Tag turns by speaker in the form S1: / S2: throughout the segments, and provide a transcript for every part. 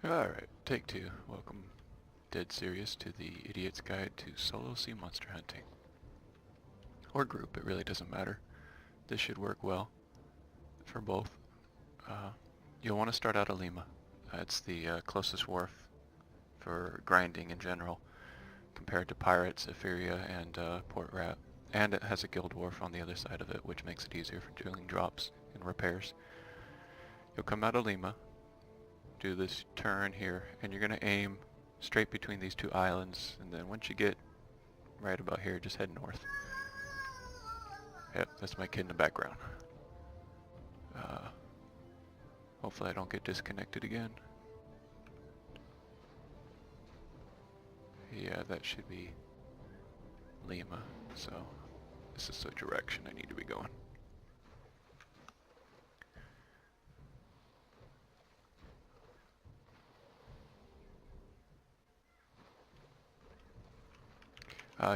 S1: Alright, take two. Welcome, DeadSerious, to the Idiot's Guide to Solo Sea Monster Hunting. Or group, it really doesn't matter. This should work well for both. You'll want to start out of Lima. It's the closest wharf for grinding in general, compared to Pirates, Etheria, and Port Rat. And it has a guild wharf on the other side of it, which makes it easier for doing drops and repairs. You'll come out of Lima, do this turn here, and you're going to aim straight between these two islands, and then once you get right about here, just head north. Yep, that's my kid in the background. Hopefully I don't get disconnected again. Yeah, that should be Lima, so this is the direction I need to be going.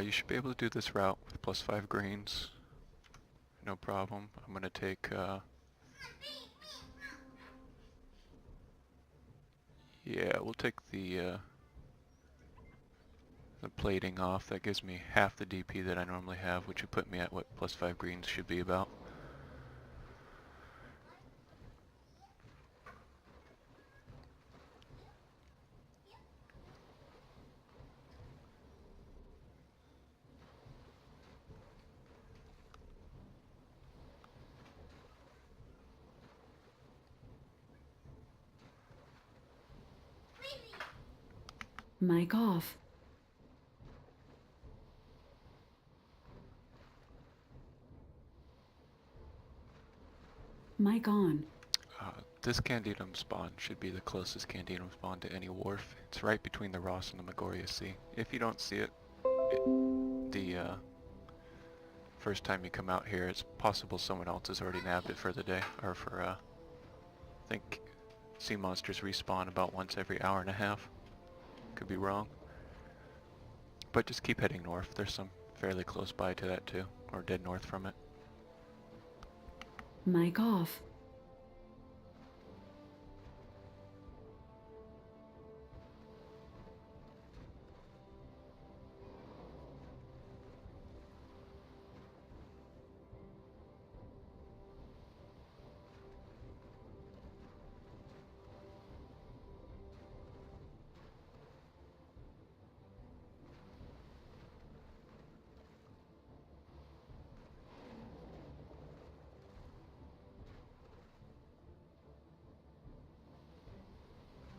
S1: You should be able to do this route with +5 greens. No problem. I'm going to take... yeah, we'll take the plating off. That gives me half the DP that I normally have, which would put me at what +5 greens should be about.
S2: Mic off. Mic on.
S1: This Candidum spawn should be the closest Candidum spawn to any wharf. It's right between the Ross and the Magoria Sea. If you don't see it, the first time you come out here, it's possible someone else has already nabbed it for the day, or for, I think sea monsters respawn about once every hour and a half. Could be wrong. But just keep heading north. There's some fairly close by to that too, or dead north from it.
S2: Mic off.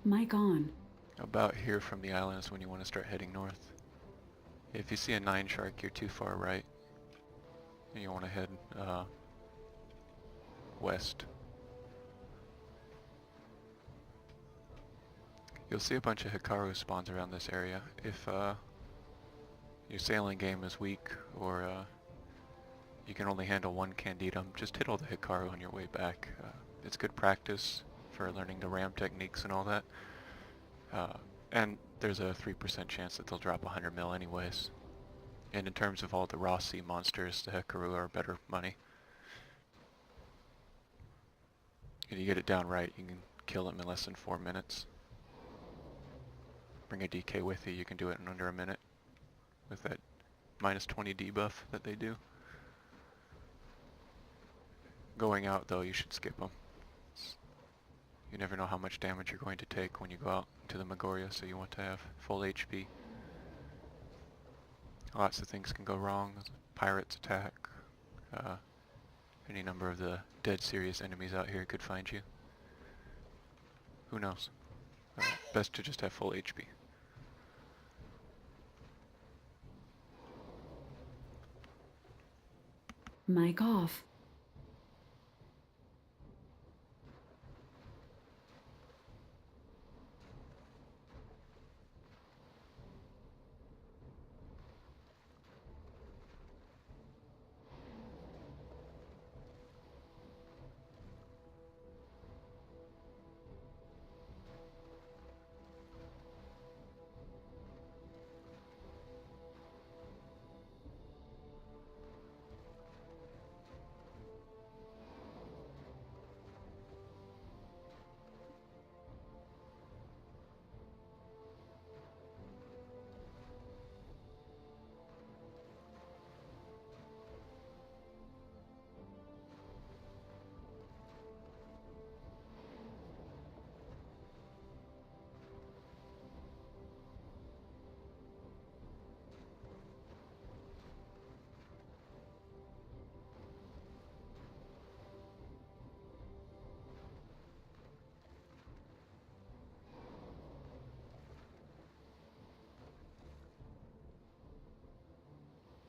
S2: Mic on.
S1: About here from the island is when you want to start heading north. If you see a 9 shark, you're too far right. And you want to head west. You'll see a bunch of Hikaru spawns around this area. If your sailing game is weak, or you can only handle one Candidum, just hit all the Hikaru on your way back. It's good practice for learning the ram techniques and all that. And there's a 3% chance that they'll drop 100 mil anyways. And in terms of all the raw sea monsters, the Hikaru are better money. And you get it down right, you can kill them in less than 4 minutes. Bring a DK with you, you can do it in under a minute with that -20 debuff that they do. Going out though, you should skip them. You never know how much damage you're going to take when you go out into the Magoria, so you want to have full HP. Lots of things can go wrong. Pirates attack. Any number of the DeadSerious enemies out here could find you. Who knows? Best to just have full HP.
S2: Mic off.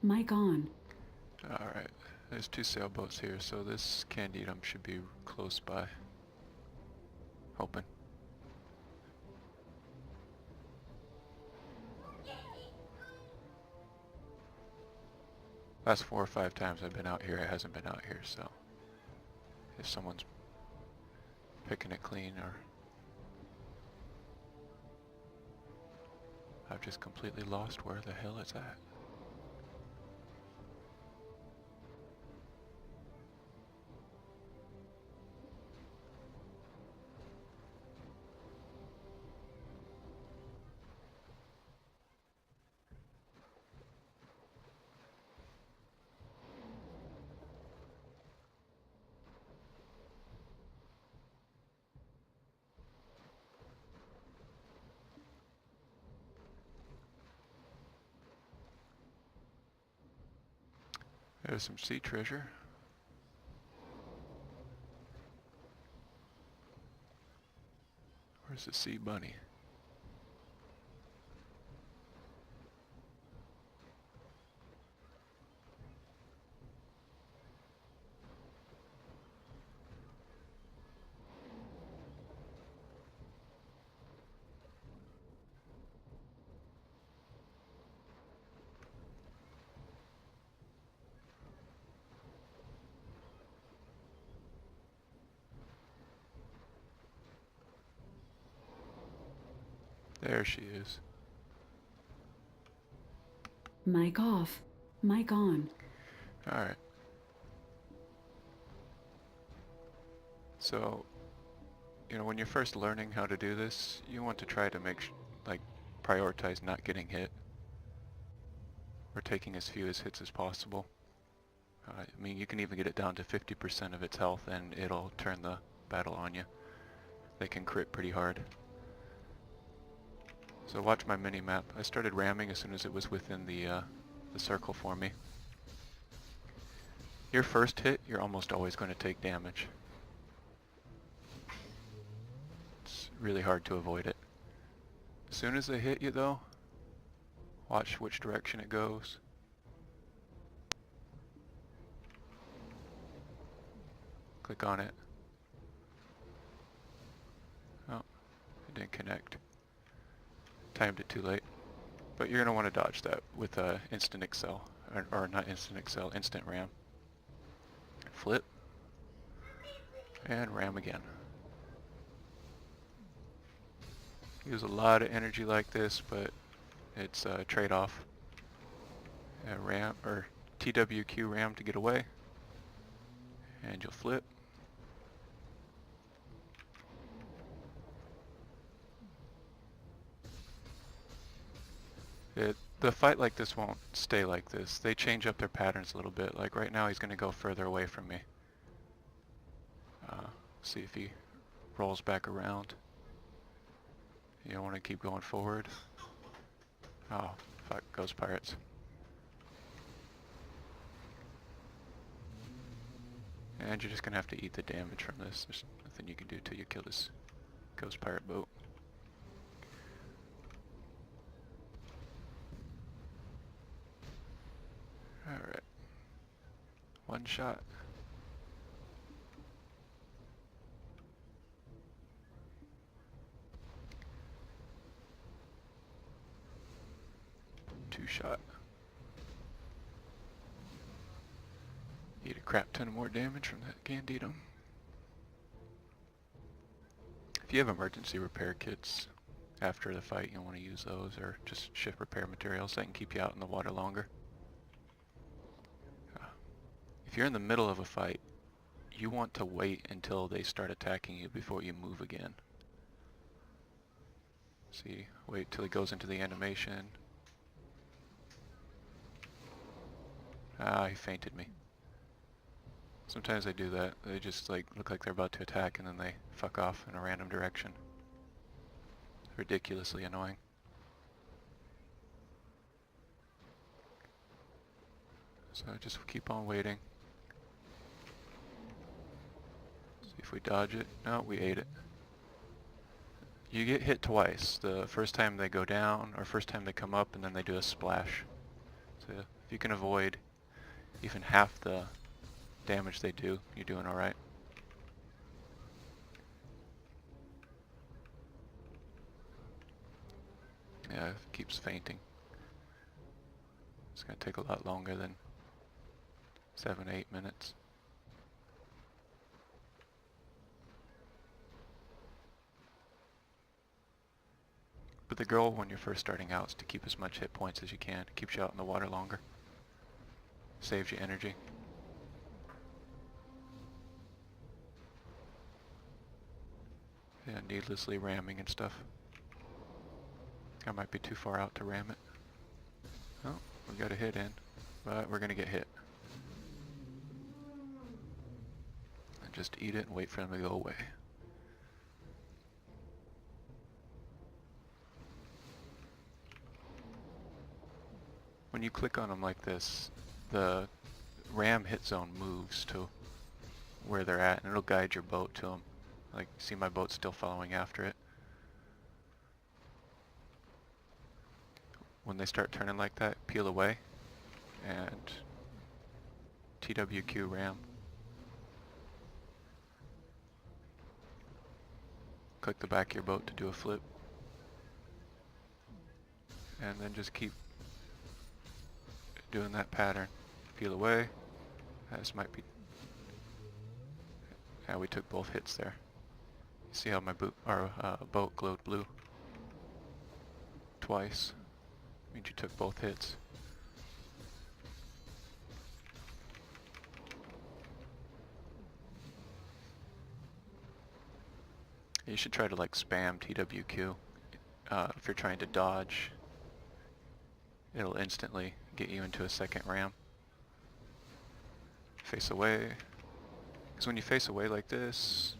S2: Mic on.
S1: Alright, there's 2 sailboats here, so this Candidum should be close by. Hoping. Last 4 or 5 times I've been out here, it hasn't been out here, so if someone's picking it clean, or I've just completely lost where the hell it's at. There's some sea treasure. Where's the sea bunny? There she is.
S2: Mic off. Mic on.
S1: Alright. So, you know, when you're first learning how to do this, you want to try to prioritize not getting hit, or taking as few hits as possible. I mean, you can even get it down to 50% of its health and it'll turn the battle on you. They can crit pretty hard. So watch my mini-map. I started ramming as soon as it was within the circle for me. Your first hit, you're almost always going to take damage. It's really hard to avoid it. As soon as they hit you though, watch which direction it goes. Click on it. Oh, it didn't connect. Timed it too late. But you're going to want to dodge that with instant excel. Or not instant excel, instant ram. Flip. And ram again. Use a lot of energy like this, but it's a trade-off. Ram, or TWQ ram to get away. And you'll flip. The fight like this won't stay like this. They change up their patterns a little bit. Like right now he's going to go further away from me. See if he rolls back around. You don't want to keep going forward. Oh, fuck, ghost pirates. And you're just going to have to eat the damage from this. There's nothing you can do till you kill this ghost pirate boat. Alright. One shot. Two shot. Eat a crap ton of more damage from that Candidum. If you have emergency repair kits after the fight, you'll want to use those, or just ship repair materials that can keep you out in the water longer. If you're in the middle of a fight, you want to wait until they start attacking you before you move again. See, wait till he goes into the animation. Ah, he fainted me. Sometimes they do that. They just look like they're about to attack and then they fuck off in a random direction. It's ridiculously annoying. So just keep on waiting. See if we dodge it. No, we ate it. You get hit twice. The first time they go down, or first time they come up, and then they do a splash. So If you can avoid even half the damage they do, you're doing alright. Yeah, it keeps fainting. It's gonna take a lot longer than 7-8 minutes. But the goal when you're first starting out is to keep as much hit points as you can. It keeps you out in the water longer. Saves you energy. Yeah, needlessly ramming and stuff. I might be too far out to ram it. Oh, we got a hit in, but we're gonna get hit. And just eat it and wait for them to go away. When you click on them like this, the ram hit zone moves to where they're at, and it'll guide your boat to them. Like, see my boat still following after it. When they start turning like that, peel away, and TWQ ram. Click the back of your boat to do a flip. And then just keep doing that pattern. Peel away. This might be... Yeah, we took both hits there. See how my boat glowed blue? Twice. Means you took both hits. You should try to like spam TWQ. If you're trying to dodge, it'll instantly get you into a second ram. Face away. Because when you face away like this,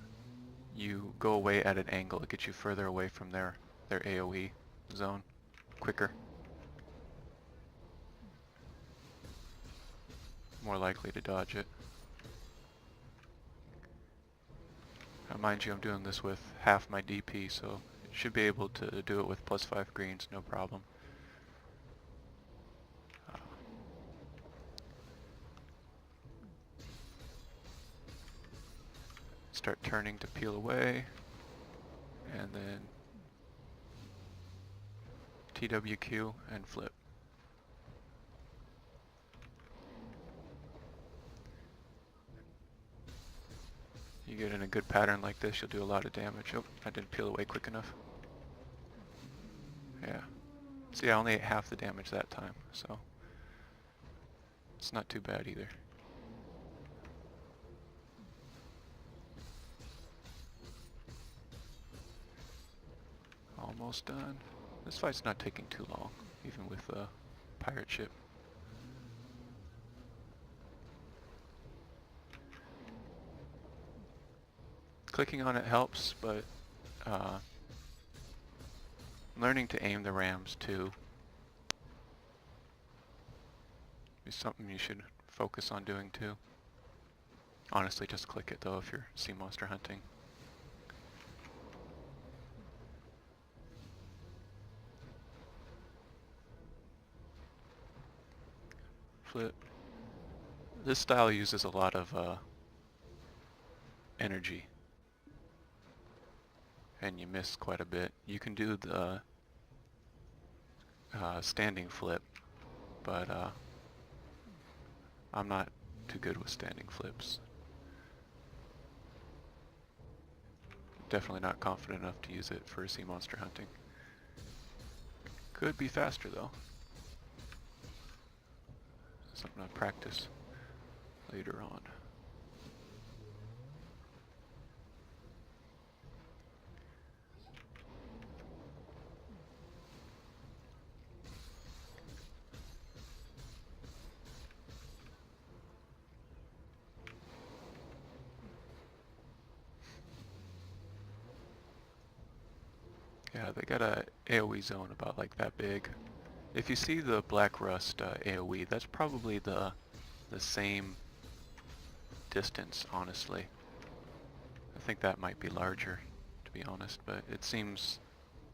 S1: you go away at an angle. It gets you further away from their AoE zone quicker. More likely to dodge it. Mind you, I'm doing this with half my DP, so it should be able to do it with +5 greens, no problem. Start turning to peel away, and then TWQ and flip. You get in a good pattern like this, you'll do a lot of damage. Oh, I didn't peel away quick enough. Yeah. See, I only ate half the damage that time, so it's not too bad either. Almost done. This fight's not taking too long, even with a pirate ship. Clicking on it helps, but learning to aim the rams too is something you should focus on doing too. Honestly, just click it though if you're sea monster hunting. Flip. This style uses a lot of energy, and you miss quite a bit. You can do the standing flip, but I'm not too good with standing flips. Definitely not confident enough to use it for sea monster hunting. Could be faster though. Something I practice later on. Yeah, they got a AoE zone about like that big. If you see the Black Rust AoE, that's probably the same distance, honestly. I think that might be larger, to be honest, but it seems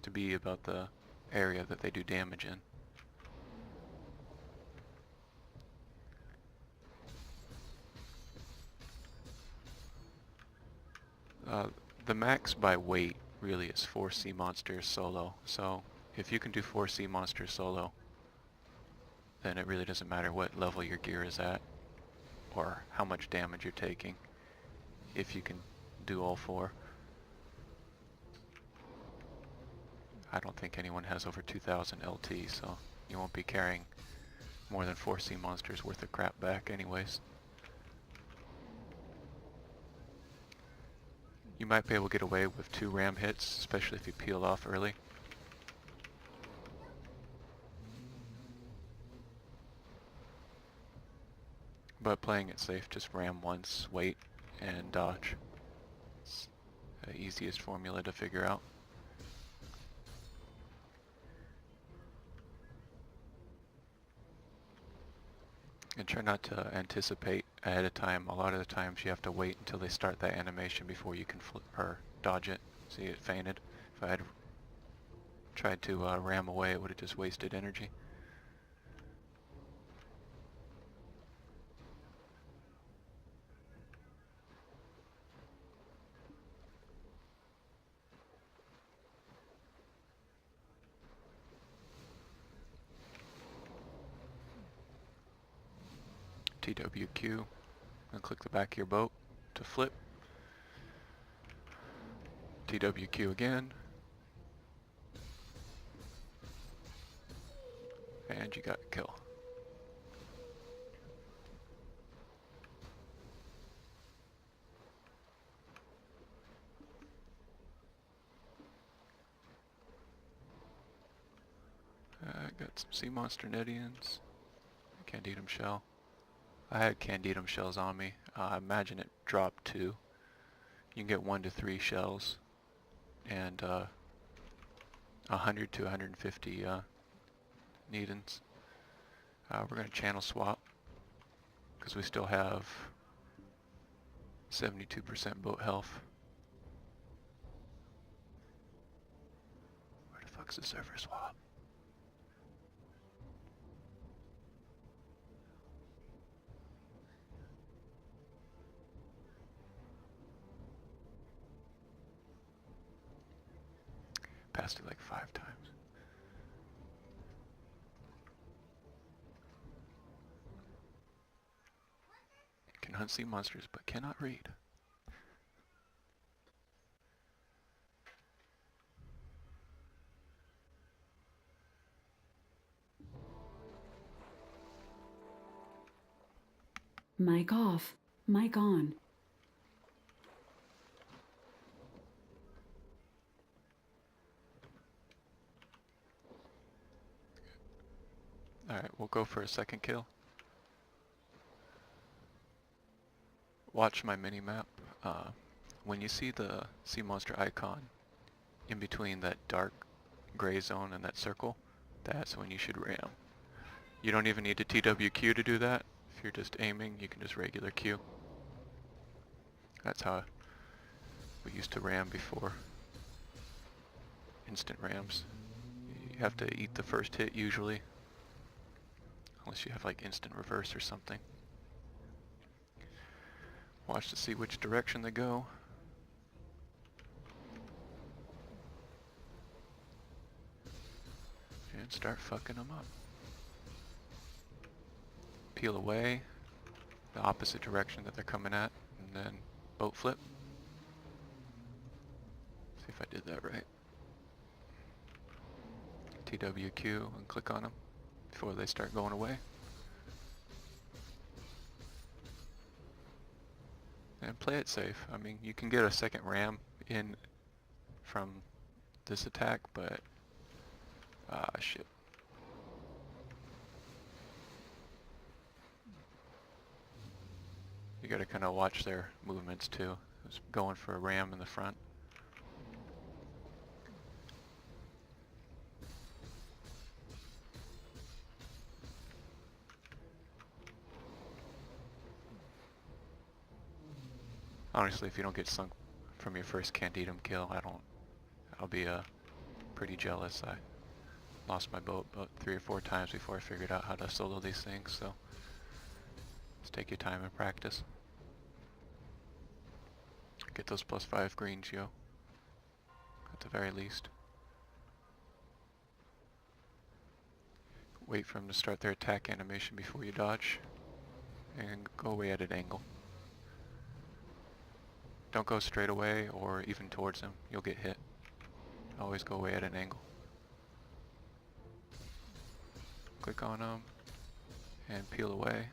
S1: to be about the area that they do damage in. The max by weight really is 4 sea monsters solo, so if you can do 4 sea monsters solo, then it really doesn't matter what level your gear is at or how much damage you're taking if you can do all 4. I don't think anyone has over 2000 LT, so you won't be carrying more than 4 sea monsters worth of crap back anyways. You might be able to get away with 2 ram hits, especially if you peel off early. But playing it safe, just ram once, wait, and dodge. It's the easiest formula to figure out. And try not to anticipate ahead of time. A lot of the times you have to wait until they start that animation before you can flip or dodge it. See, it fainted. If I had tried to ram away, it would have just wasted energy. TWQ, and click the back of your boat to flip. TWQ again. And you got a kill. Got some sea monster netians. Candidum shell. I had Candidum shells on me. I imagine it dropped 2. You can get 1 to 3 shells and 100 to 150 Needens. We're going to channel swap because we still have 72% boat health. Where the fuck's the server swap? Passed it like 5 times. Can hunt sea monsters but cannot read.
S2: Mic off. Mic on.
S1: Alright, we'll go for a second kill. Watch my mini-map. When you see the sea monster icon in between that dark gray zone and that circle, that's when you should ram. You don't even need to TWQ to do that. If you're just aiming, you can just regular Q. That's how we used to ram before. Instant rams. You have to eat the first hit usually. Unless you have like instant reverse or something. Watch to see which direction they go. And start fucking them up. Peel away the opposite direction that they're coming at, and then boat flip. See if I did that right. TWQ and click on them before they start going away. And play it safe. I mean, you can get a second ram in from this attack, but shit. You gotta kind of watch their movements too. It's going for a ram in the front. Honestly, if you don't get sunk from your first Candidum kill, I'll be pretty jealous. I lost my boat about 3 or 4 times before I figured out how to solo these things, so just take your time and practice. Get those +5 greens, yo. At the very least. Wait for them to start their attack animation before you dodge. And go away at an angle. Don't go straight away or even towards them. You'll get hit. Always go away at an angle. Click on them and peel away.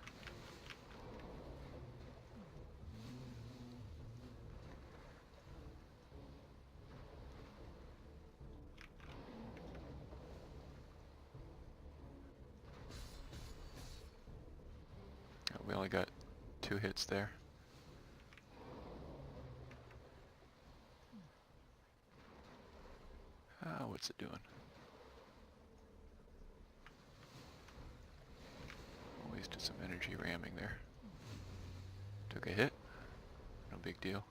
S1: We only got 2 hits there. What's it doing? Wasted some energy ramming there. Took a hit. No big deal.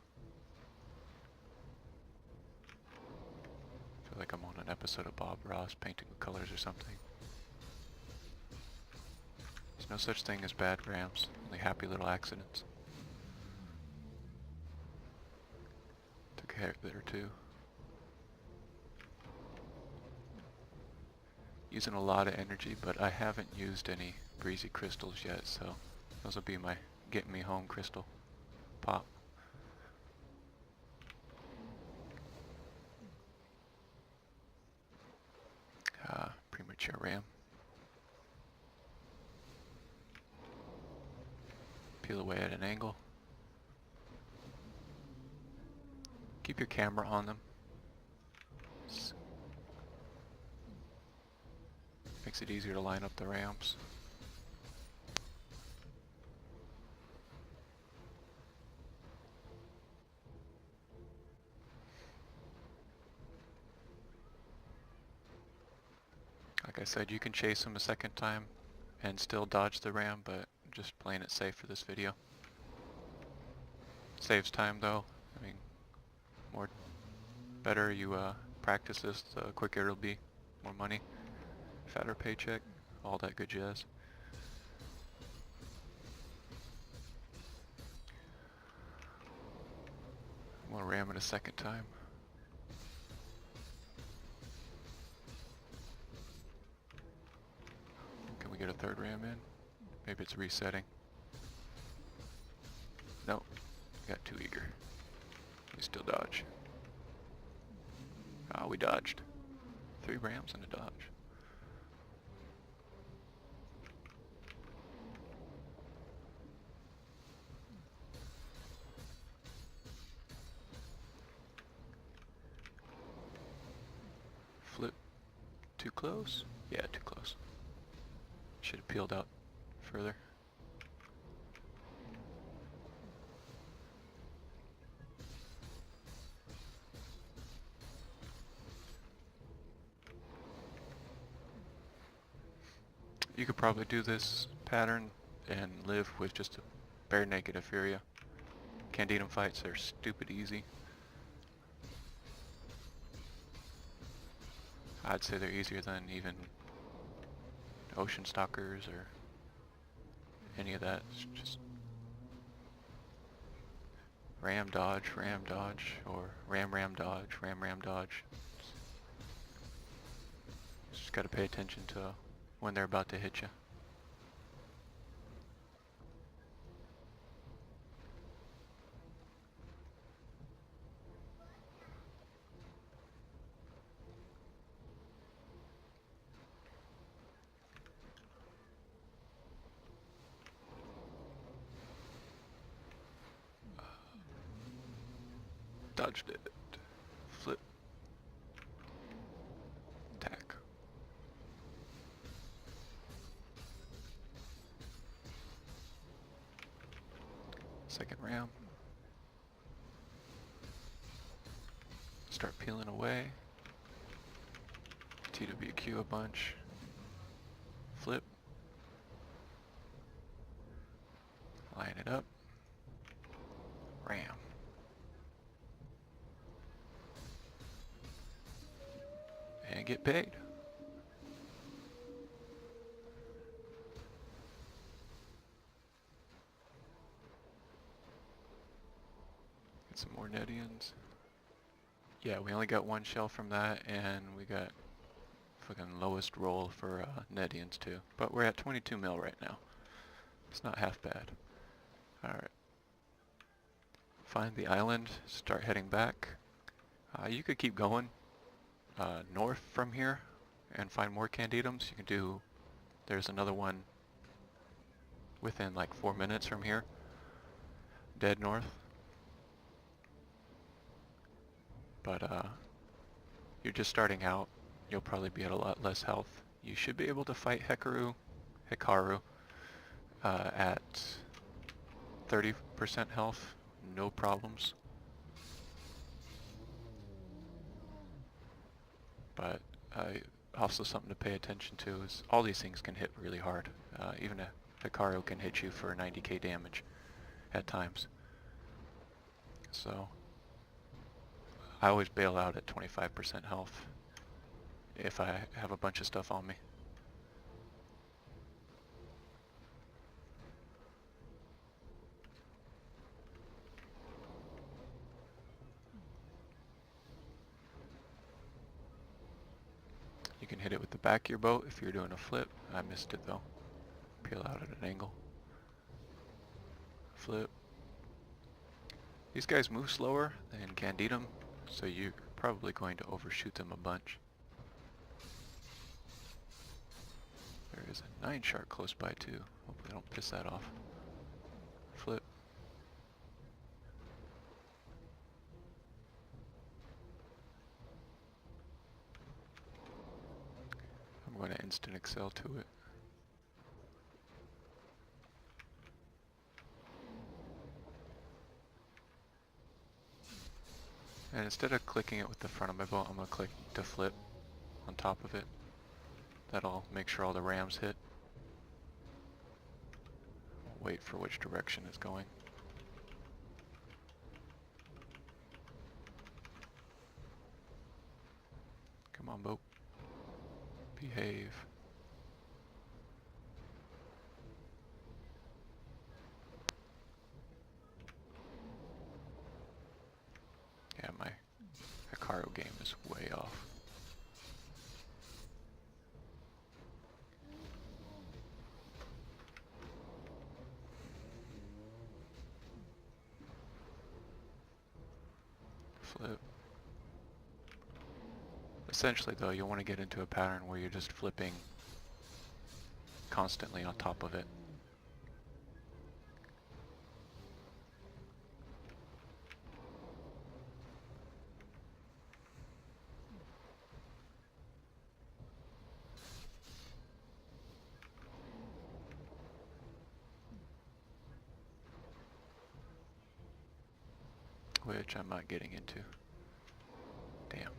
S1: Feel like I'm on an episode of Bob Ross painting with colors or something. There's no such thing as bad rams, only happy little accidents. Took a hit there too. Using a lot of energy, but I haven't used any breezy crystals yet, so those will be my get me home crystal pop. Premature ram. Peel away at an angle. Keep your camera on them. Makes it easier to line up the rams. Like I said, you can chase them a second time and still dodge the ram, but just playing it safe for this video. Saves time though. I mean, better you practice this, the quicker it'll be. More money, fatter paycheck, all that good jazz. I'm gonna ram it a second time. Can we get a third ram in? Maybe it's resetting. Nope, got too eager. We still dodge. Ah, we dodged. 3 rams and a dodge. Flip. Too close? Yeah, too close. Should have peeled out further. You could probably do this pattern and live with just a bare naked Euphoria. Candidum fights are stupid easy. I'd say they're easier than even Ocean Stalkers or any of that. It's just ram dodge, or ram dodge, ram dodge. Just gotta pay attention to when they're about to hit you. Dodged it. Flip. Attack. Second ram. Start peeling away. TWQ a bunch. Flip. Line it up. Ram. And get paid. Get some more we only got one shell from that, and we got fucking lowest roll for Nedians too. But we're at 22 mil right now. It's not half bad. Alright. Find the island, start heading back. You could keep going north from here and find more candidums. You can do, there's another one within like 4 minutes from here. Dead north. But you're just starting out. You'll probably be at a lot less health. You should be able to fight Hikaru at 30% health, no problems. But also something to pay attention to is all these things can hit really hard. Even a Hikaru can hit you for 90k damage at times. So I always bail out at 25% health if I have a bunch of stuff on me. You can hit it with the back of your boat if you're doing a flip. I missed it though. Peel out at an angle. Flip. These guys move slower than Candidum, so you're probably going to overshoot them a bunch. There is a 9 shark close by too. Hopefully I don't piss that off. Flip. I'm going to instant excel to it. And instead of clicking it with the front of my boat, I'm going to click to flip on top of it. That'll make sure all the rams hit. Wait for which direction it's going. Come on, boat. Behave. Yeah, my Hikaru game is way off. Flip. Essentially though, you want to get into a pattern where you're just flipping constantly on top of it. Which I'm not getting into. Damn.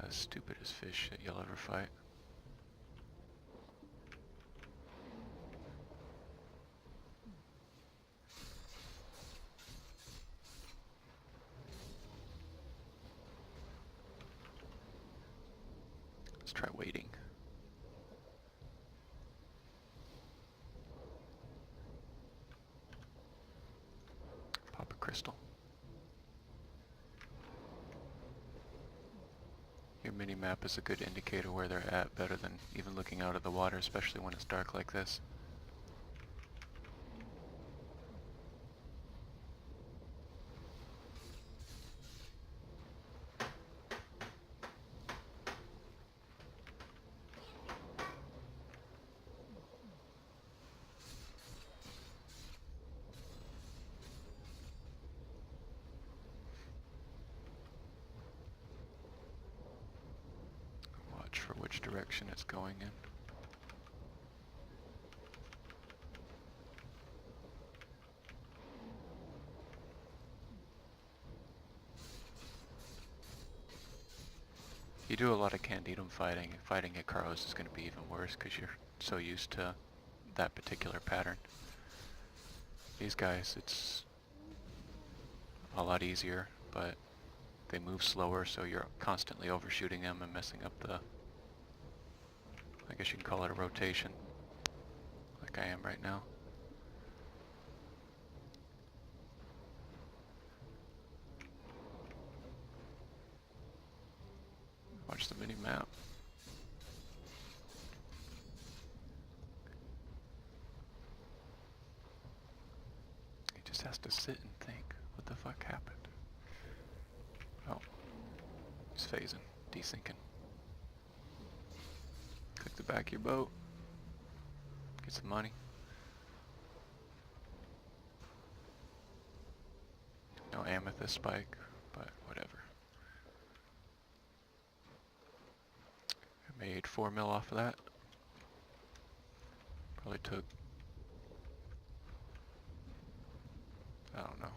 S1: The stupidest fish shit you'll ever fight. Let's try waiting. Pop a crystal. Your mini-map is a good indicator where they're at, better than even looking out of the water, especially when it's dark like this. Watch for which direction it's going in. You do a lot of Candidum fighting. Fighting Hikaros is going to be even worse because you're so used to that particular pattern. These guys, it's a lot easier, but they move slower, so you're constantly overshooting them and messing up the I guess you can call it a rotation, like I am right now. Watch the mini map. He just has to sit and think, what the fuck happened? Oh, he's phasing, desyncing. Click the back of your boat. Get some money. No amethyst spike, but whatever. I made 4 mil off of that. Probably took, I don't know.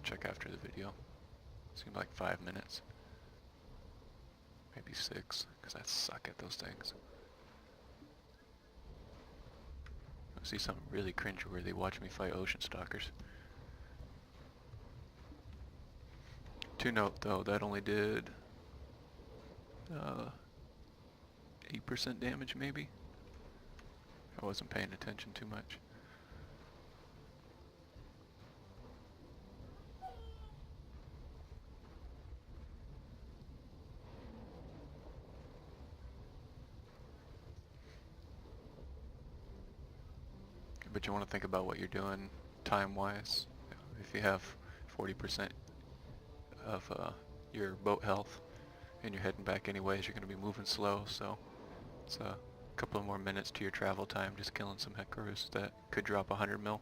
S1: Check after the video. Seemed like 5 minutes. Maybe 6, because I suck at those things. I see something really cringeworthy. Watch me fight ocean stalkers. To note though, that only did 8% damage maybe. I wasn't paying attention too much. But you want to think about what you're doing time-wise. If you have 40% of your boat health and you're heading back anyways, you're going to be moving slow, so it's a couple of more minutes to your travel time just killing some Hekaros that could drop 100 mil.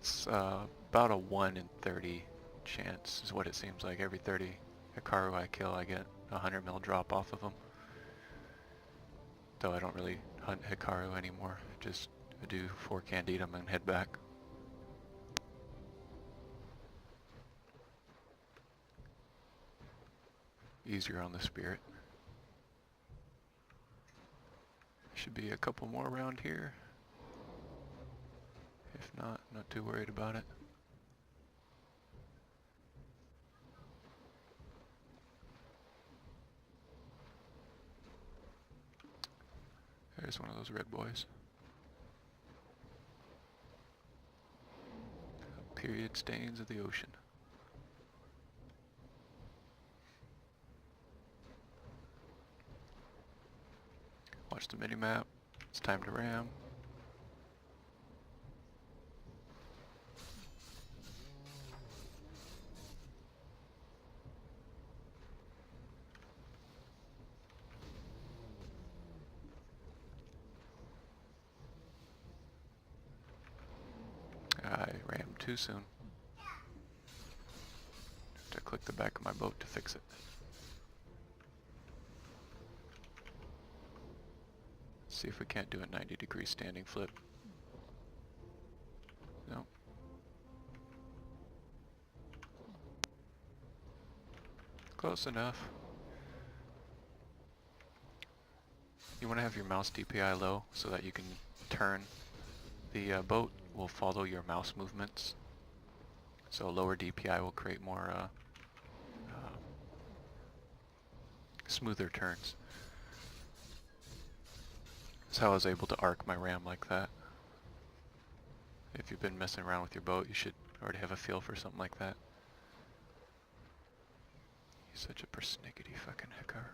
S1: It's about a 1 in 30 chance is what it seems like. Every 30 Hekaru I kill, I get a 100 mil drop off of them. Though I don't really hunt Hikaru anymore. Just do 4 Candidum and head back. Easier on the spirit. Should be a couple more around here. If not, not too worried about it. There's one of those red boys. Period stains of the ocean. Watch the mini-map. It's time to ram. I rammed too soon. Have to click the back of my boat to fix it. See if we can't do a 90-degree standing flip. No. Close enough. You want to have your mouse DPI low so that you can turn. The boat will follow your mouse movements. So lower DPI will create more smoother turns. That's how I was able to arc my ram like that. If you've been messing around with your boat, you should already have a feel for something like that. He's such a persnickety fucking Hekar.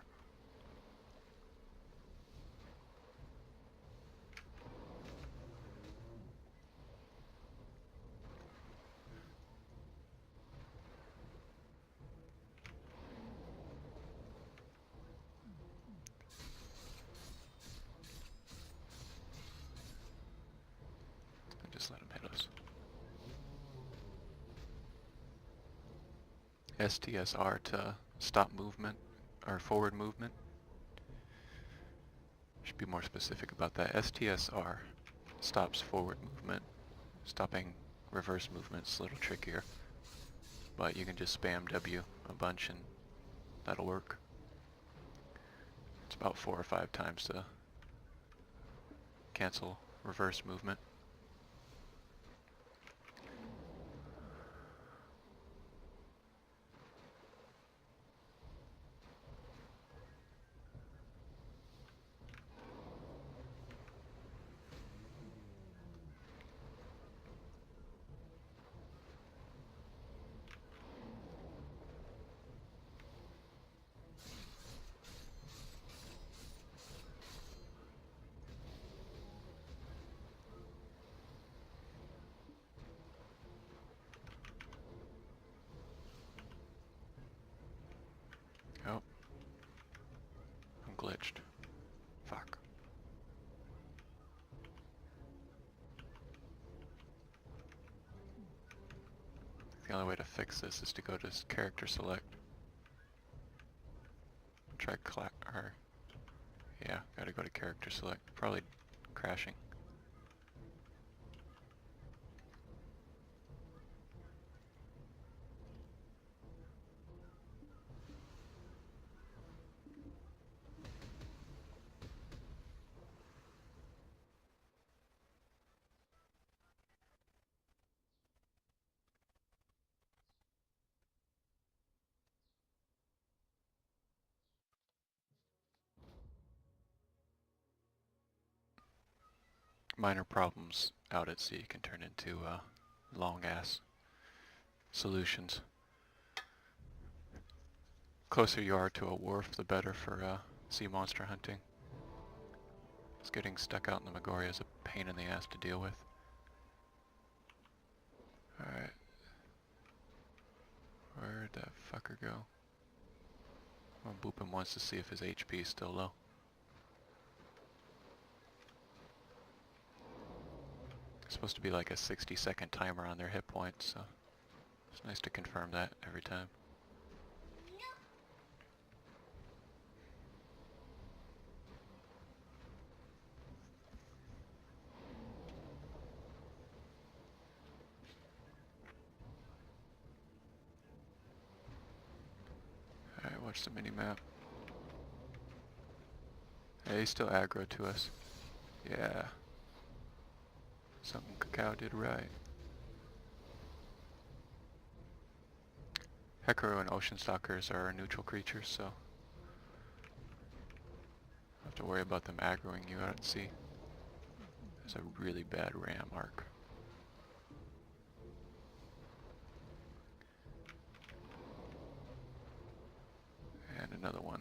S1: Just let him hit us. STSR to stop movement, or forward movement. Should be more specific about that. STSR stops forward movement. Stopping reverse movement's a little trickier. But you can just spam W a bunch and that'll work. It's about 4 or 5 times to cancel reverse movement. glitched. Fuck. The only way to fix this is to go to character select. Try or yeah, gotta go to character select. Probably crashing. Minor problems out at sea can turn into long-ass solutions. Closer you are to a wharf, the better for sea monster hunting. It's getting stuck out in the Magoria is a pain in the ass to deal with. Alright. Where'd that fucker go? I'm gonna boop him once to see if his HP is still low. It's supposed to be like a 60-second timer on their hit points, so it's nice to confirm that every time. Alright, watch the mini-map. Hey, he's still aggro to us. Yeah. Something Cacao did right. Hecaru and Ocean Stalkers are neutral creatures, so don't have to worry about them aggroing you out at sea. There's a really bad ram arc. And another one.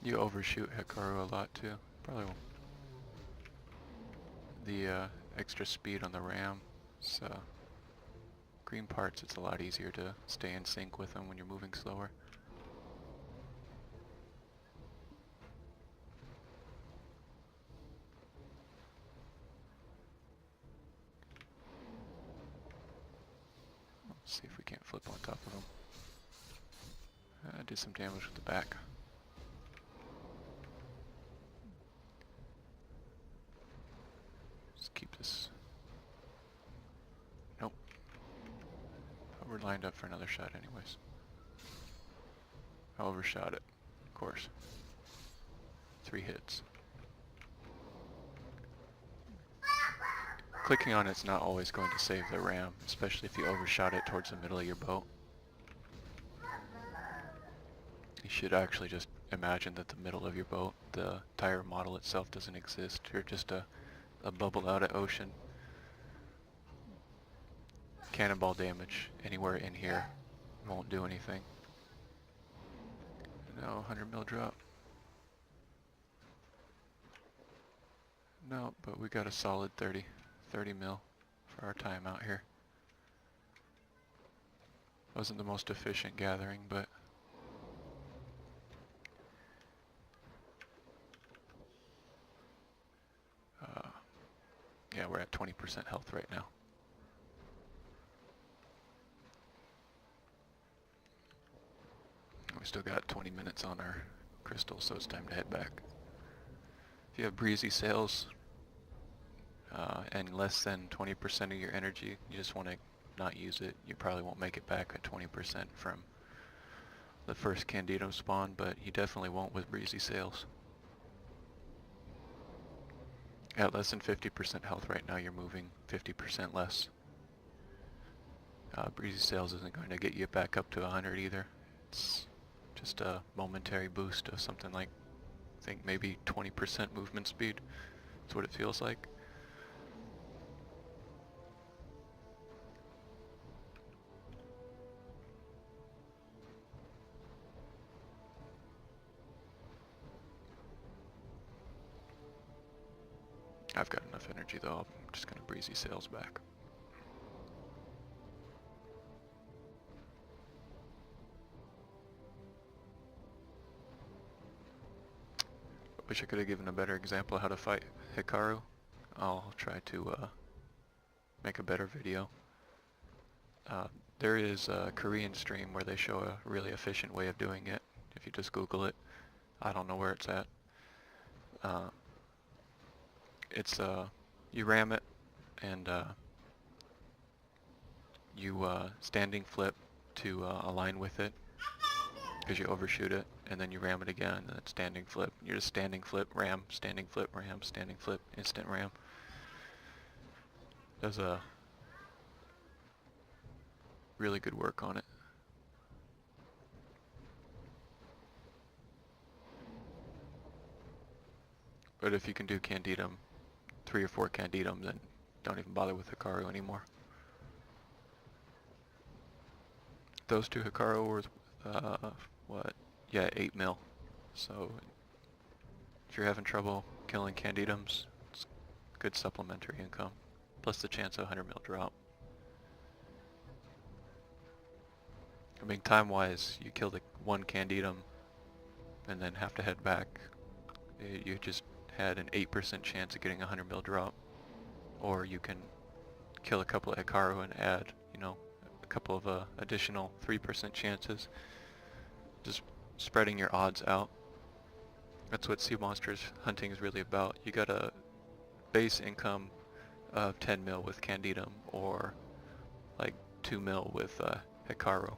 S1: You overshoot Hecaru a lot too. Probably won't. The extra speed on the ram, so green parts, it's a lot easier to stay in sync with them when you're moving slower. Let's see if we can't flip on top of them. Did some damage with the back. Just keep this. Nope. But we're lined up for another shot anyways. I overshot it, of course. 3 hits. Clicking on it's not always going to save the ram, especially if you overshot it towards the middle of your boat. You should actually just imagine that the middle of your boat, the tire model itself doesn't exist. You're just a bubble out at ocean. Cannonball damage anywhere in here won't do anything. No, 100 mil drop. No, but we got a solid 30 mil for our time out here. Wasn't the most efficient gathering, but yeah, we're at 20% health right now. We still got 20 minutes on our crystal, so it's time to head back. If you have breezy sails and less than 20% of your energy, you just want to not use it. You probably won't make it back at 20% from the first Candido spawn, but you definitely won't with breezy sails. At less than 50% health right now, you're moving 50% less. Breezy sails isn't going to get you back up to 100 either. It's just a momentary boost of something like I think maybe 20% movement speed. That's what it feels like. I've got enough energy though, I'm just gonna breezy sails back. Wish I could have given a better example of how to fight Hikaru. I'll try to make a better video. There is a Korean stream where they show a really efficient way of doing it. If you just Google it, I don't know where it's at. It's you ram it and you standing flip to align with it because you overshoot it, and then you ram it again and then standing flip. You're just standing flip, ram, standing flip, ram, standing flip, instant ram. Does a really good work on it. But if you can do Candidum, 3 or 4 Candidum, then don't even bother with Hikaru anymore. Those 2 Hikaru were, what? Yeah, 8 mil. So if you're having trouble killing Candidums, it's good supplementary income. Plus the chance of 100 mil drop. I mean, time-wise, you kill the 1 Candidum and then have to head back. You just had an 8% chance of getting a 100 mil drop. Or you can kill a couple of Hikaru and add, you know, a couple of additional 3% chances. Just spreading your odds out. That's what sea monsters hunting is really about. You got a base income of 10 mil with Candidum, or like 2 mil with Hikaru.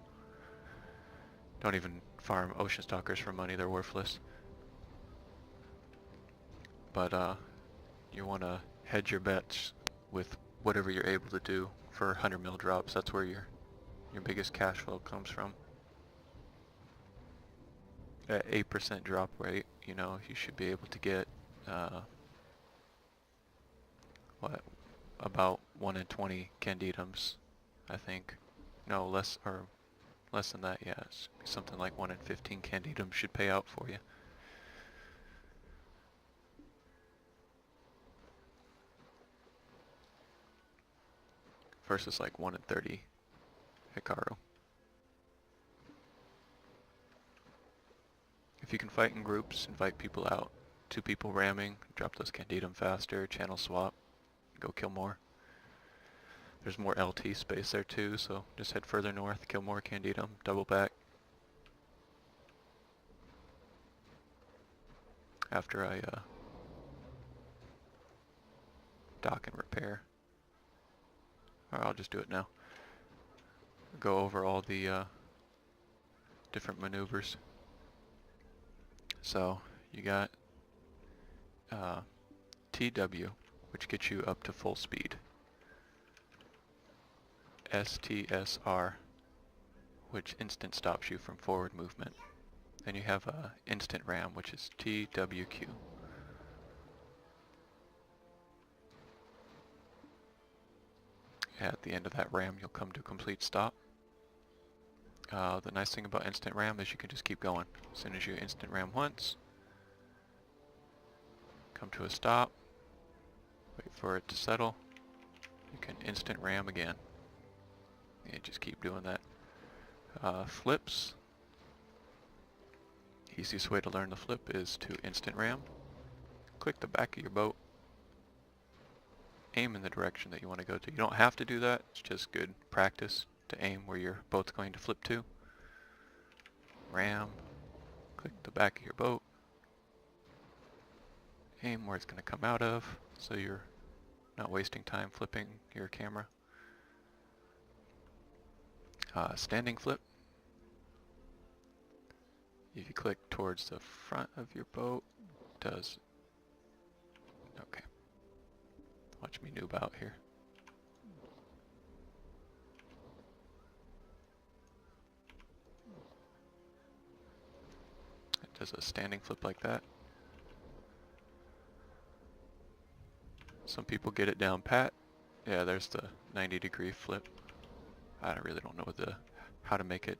S1: Don't even farm Ocean Stalkers for money, they're worthless. But you want to hedge your bets with whatever you're able to do for 100 mil drops. That's where your biggest cash flow comes from. At 8% drop rate, you know, you should be able to get what, about 1 in 20 Candidums, I think. No, less than that. Yeah, it's something like 1 in 15 Candidums should pay out for you. Versus like 1 in 30 Hikaru. If you can fight in groups, invite people out. 2 people ramming, drop those Candidum faster, channel swap, go kill more. There's more LT space there too, so just head further north, kill more Candidum, double back. After I dock and repair. Or I'll just do it now. Go over all the different maneuvers. So you got TW, which gets you up to full speed. STSR, which instant stops you from forward movement. Then you have instant ram, which is TWQ. At the end of that ram, you'll come to a complete stop. The nice thing about instant ram is you can just keep going. As soon as you instant ram once, come to a stop, wait for it to settle, you can instant ram again. And just keep doing that. Flips. Easiest way to learn the flip is to instant ram. Click the back of your boat. Aim in the direction that you want to go to. You don't have to do that, it's just good practice to aim where your boat's going to flip to. Ram. Click the back of your boat. Aim where it's going to come out of, so you're not wasting time flipping your camera. Standing flip. If you click towards the front of your boat, it does. Okay. Watch me noob out here. It does a standing flip like that. Some people get it down pat. Yeah, there's the 90-degree flip. I really don't know how to make it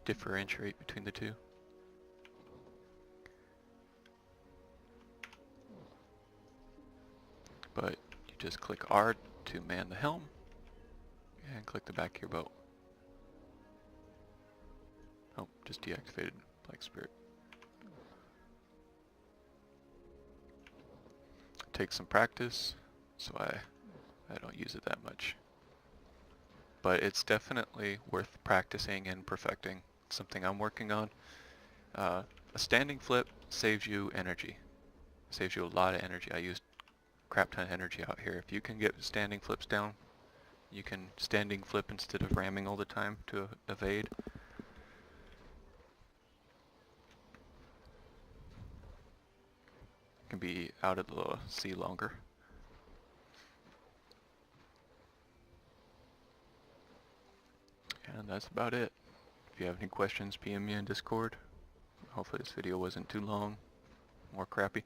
S1: differentiate between the two. But you just click R to man the helm and click the back of your boat. Oh, just deactivated Black Spirit. Takes some practice, so I don't use it that much. But it's definitely worth practicing and perfecting. It's something I'm working on. A standing flip saves you energy. Saves you a lot of energy. I use crap ton of energy out here. If you can get standing flips down, you can standing flip instead of ramming all the time to evade. Can be out of the sea longer. And that's about it. If you have any questions, PM me in Discord. Hopefully this video wasn't too long, more crappy.